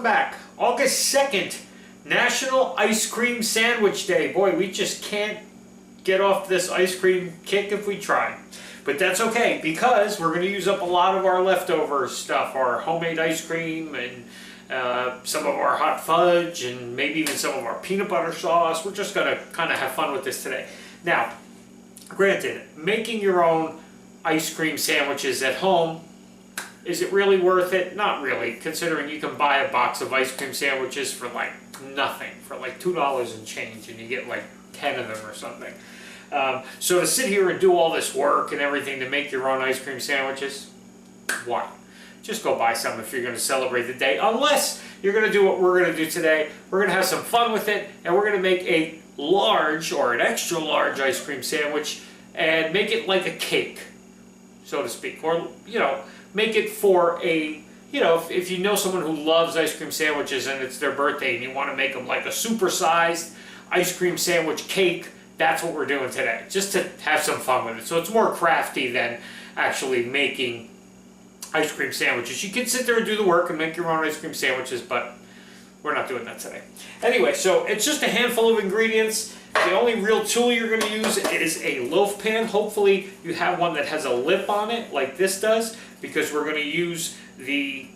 back. August 2nd, National Ice Cream Sandwich Day. Boy, we just can't get off this ice cream kick if we try. But that's okay, because we're going to use up a lot of our leftover stuff, our homemade ice cream and some of our hot fudge and maybe even some of our peanut butter sauce. We're just going to kind of have fun with this today. Now, granted, making your own ice cream sandwiches at home, is it really worth it? Not really, considering you can buy a box of ice cream sandwiches for like nothing, for like $2 and change, and you get like 10 of them or something. So to sit here and do all this work and everything to make your own ice cream sandwiches, why? Just go buy some if you're going to celebrate the day, unless you're going to do what we're going to do today. We're going to have some fun with it, and we're going to make a large or an extra large ice cream sandwich and make it like a cake, so to speak, or, you know, make it for a, you know, if you know someone who loves ice cream sandwiches and it's their birthday and you want to make them like a supersized ice cream sandwich cake, that's what we're doing today, just to have some fun with it. So it's more crafty than actually making ice cream sandwiches. You can sit there and do the work and make your own ice cream sandwiches, but we're not doing that today. Anyway, so it's just a handful of ingredients. The only real tool you're going to use is a loaf pan. Hopefully you have one that has a lip on it like this does, because we're going to use the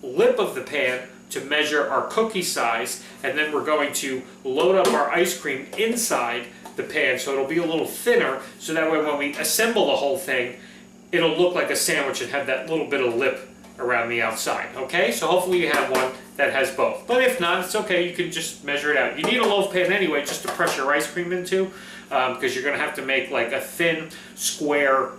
lip of the pan to measure our cookie size, and then we're going to load up our ice cream inside the pan so it'll be a little thinner, so that way when we assemble the whole thing, it'll look like a sandwich and have that little bit of lip around the outside. Okay, so hopefully you have one that has both, but if not, it's okay, you can just measure it out. You need a loaf pan anyway just to press your ice cream into, because you're going to have to make like a thin square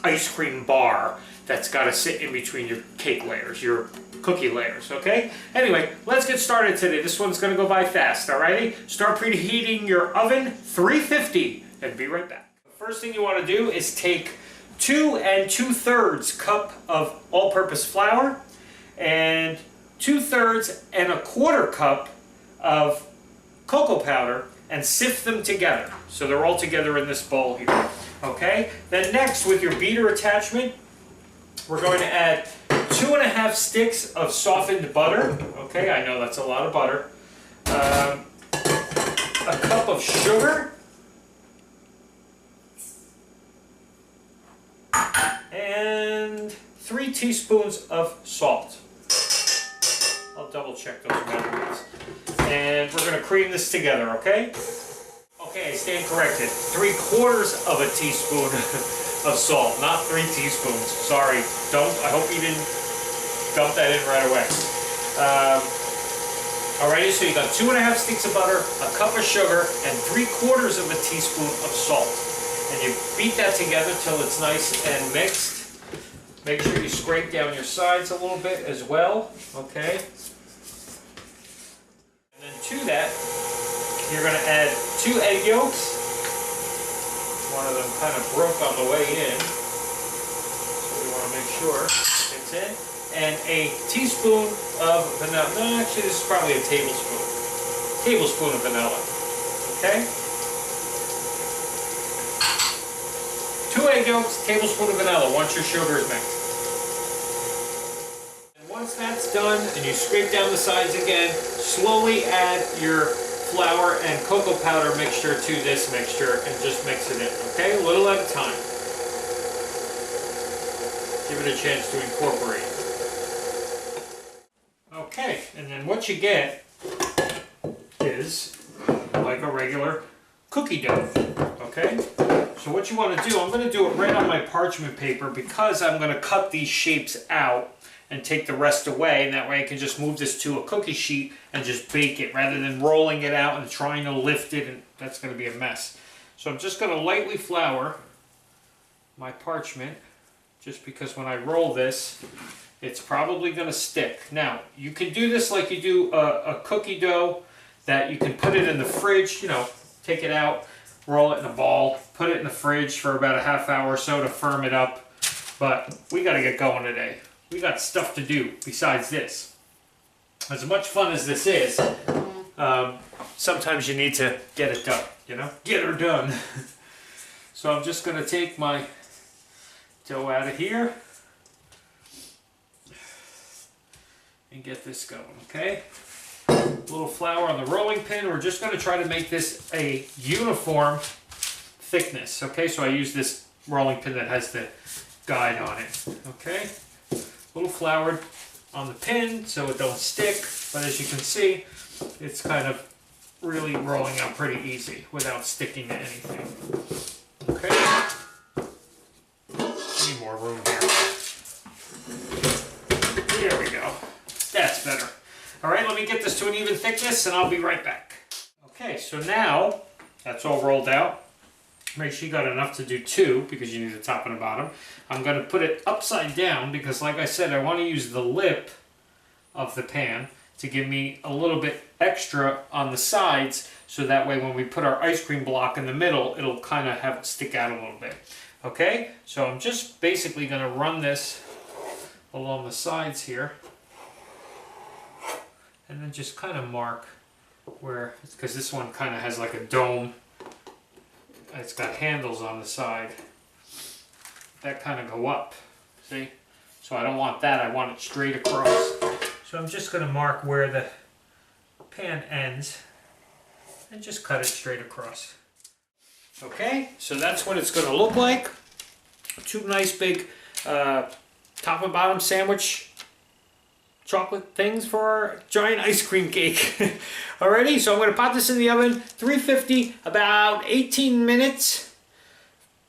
ice cream bar that's got to sit in between your cake layers, your cookie layers, okay? Anyway, let's get started today. This one's going to go by fast, alrighty? Start preheating your oven, 350, and be right back. The first thing you want to do is take 2 2/3 cup of all-purpose flour and 2/3 1/4 cup of cocoa powder and sift them together so they're all together in this bowl here, okay? Then next, with your beater attachment, we're going to add 2½ sticks of softened butter. Okay, I know that's a lot of butter. A cup of sugar. And 3 teaspoons of salt. I'll double check those measurements. And we're going to cream this together, okay? Okay, I stand corrected. 3/4 of a teaspoon of salt, not 3 teaspoons. Sorry, I hope you didn't dump that in right away. Alrighty, so you got 2½ sticks of butter, a cup of sugar, and 3/4 of a teaspoon of salt. And you beat that together till it's nice and mixed. Make sure you scrape down your sides a little bit as well, okay? And then to that, you're going to add 2 egg yolks. One of them kind of broke on the way in, so we want to make sure it's in. And a teaspoon of vanilla. No, actually this is probably a tablespoon. Tablespoon of vanilla. Okay? 2 egg yolks, tablespoon of vanilla once your sugar is mixed. And once that's done and you scrape down the sides again, slowly add your flour and cocoa powder mixture to this mixture and just mix it in. Okay? A little at a time. Give it a chance to incorporate. Okay, and then what you get is like a regular cookie dough, okay? So what you want to do, I'm going to do it right on my parchment paper because I'm going to cut these shapes out and take the rest away, and that way I can just move this to a cookie sheet and just bake it rather than rolling it out and trying to lift it, and that's going to be a mess. So I'm just going to lightly flour my parchment just because when I roll this, it's probably going to stick. Now, you can do this like you do a cookie dough, that you can put it in the fridge, you know, take it out, roll it in a ball, put it in the fridge for about a ½ hour or so to firm it up. But we got to get going today. We got stuff to do besides this. As much fun as this is, sometimes you need to get it done, you know? Get her done. So I'm just going to take my dough out of here. and get this going, okay? A little flour on the rolling pin. We're just going to try to make this a uniform thickness, okay? So I use this rolling pin that has the guide on it, okay? A little floured on the pin so it don't stick, but as you can see, it's kind of really rolling out pretty easy without sticking to anything. Okay. Need more room here. There we go. That's better. All right, let me get this to an even thickness and I'll be right back. Okay, so now that's all rolled out. Make sure you got enough to do 2 because you need the top and the bottom. I'm going to put it upside down because, like I said, I want to use the lip of the pan to give me a little bit extra on the sides, so that way when we put our ice cream block in the middle, it'll kind of have it stick out a little bit. Okay, so I'm just basically going to run this along the sides here, and then just kind of mark where, because this one kind of has like a dome. It's got handles on the side that kind of go up, see? So I don't want that, I want it straight across. So I'm just going to mark where the pan ends and just cut it straight across. Okay, so that's what it's going to look like. 2 nice big top and bottom sandwich chocolate things for our giant ice cream cake. Alrighty, so I'm going to pop this in the oven, 350, about 18 minutes.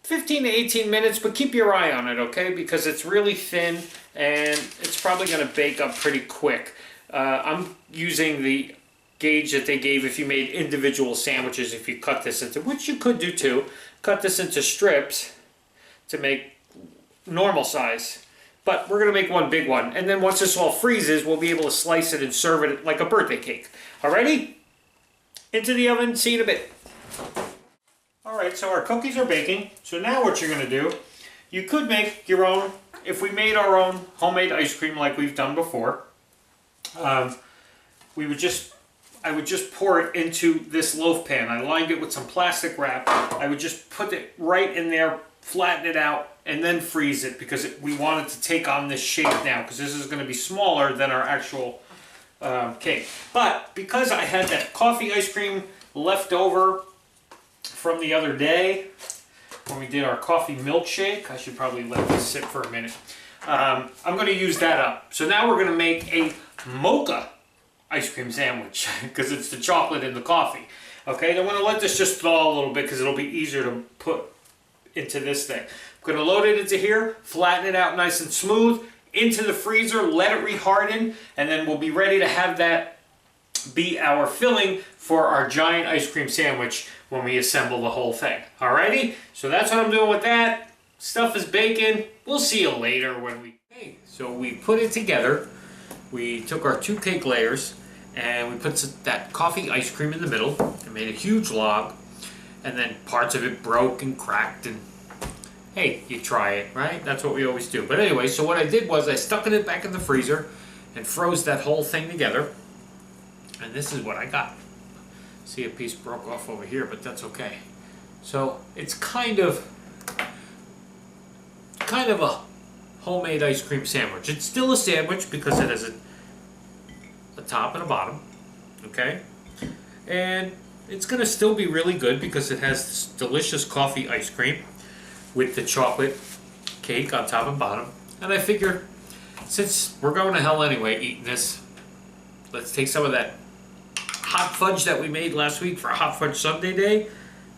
15 to 18 minutes, but keep your eye on it, okay? Because it's really thin and it's probably going to bake up pretty quick. I'm using the gauge that they gave if you made individual sandwiches, if you cut this into, which you could do too, cut this into strips to make normal size. But we're going to make one big one. And then once this all freezes, we'll be able to slice it and serve it like a birthday cake. Alrighty? Into the oven, see you in a bit. Alright, so our cookies are baking. So now what you're going to do, you could make your own, if we made our own homemade ice cream like we've done before, I would just pour it into this loaf pan. I lined it with some plastic wrap. I would just put it right in there, flatten it out, and then freeze it because we want it to take on this shape now because this is going to be smaller than our actual cake. But because I had that coffee ice cream left over from the other day when we did our coffee milkshake, I should probably let this sit for a minute. I'm going to use that up. So now we're going to make a mocha ice cream sandwich because it's the chocolate and the coffee. Okay, I'm going to let this just thaw a little bit because it'll be easier to put into this thing. I'm going to load it into here, flatten it out nice and smooth, into the freezer, let it reharden, and then we'll be ready to have that be our filling for our giant ice cream sandwich when we assemble the whole thing. Alrighty, so that's what I'm doing with that. Stuff is baking. We'll see you later when we... Okay, so we put it together. We took our 2 cake layers and we put that coffee ice cream in the middle and made a huge log, and then parts of it broke and cracked, and hey, you try it, right? That's what we always do. But anyway, so what I did was I stuck it back in the freezer and froze that whole thing together, and this is what I got. See, a piece broke off over here, but that's okay. So it's kind of a homemade ice cream sandwich. It's still a sandwich because it has a top and a bottom, okay? And it's going to still be really good because it has this delicious coffee ice cream with the chocolate cake on top and bottom. And I figure, since we're going to hell anyway eating this, let's take some of that hot fudge that we made last week for Hot Fudge Sundae Day,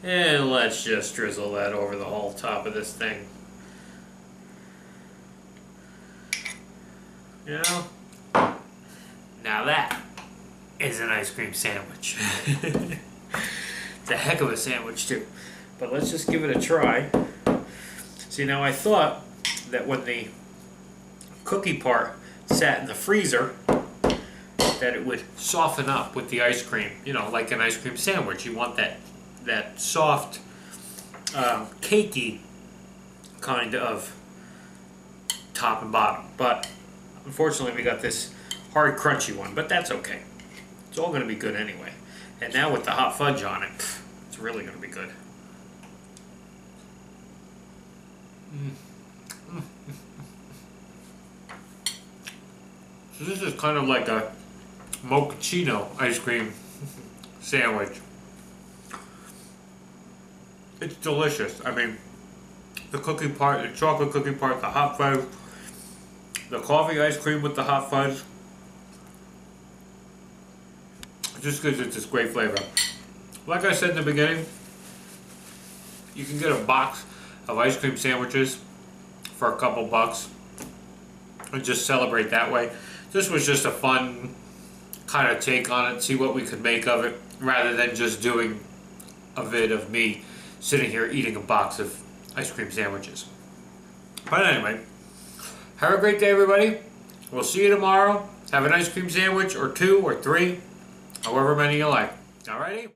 and let's just drizzle that over the whole top of this thing. You know? Now that is an ice cream sandwich. It's a heck of a sandwich too. But let's just give it a try. See, now I thought that when the cookie part sat in the freezer, that it would soften up with the ice cream. You know, like an ice cream sandwich. You want that soft, cakey kind of top and bottom. But unfortunately, we got this hard, crunchy one. But that's okay. It's all going to be good anyway. And now with the hot fudge on it, it's really going to be good. So this is kind of like a mochaccino ice cream sandwich. It's delicious. I mean, the cookie part, the chocolate cookie part, the hot fudge, the coffee ice cream with the hot fudge. It just gives it this great flavor. Like I said in the beginning, you can get a box of ice cream sandwiches for a couple bucks and just celebrate that way. This was just a fun kind of take on it, see what we could make of it, rather than just doing a vid of me sitting here eating a box of ice cream sandwiches. But anyway, have a great day, everybody. We'll see you tomorrow. Have an ice cream sandwich or 2 or 3, however many you like. Alrighty?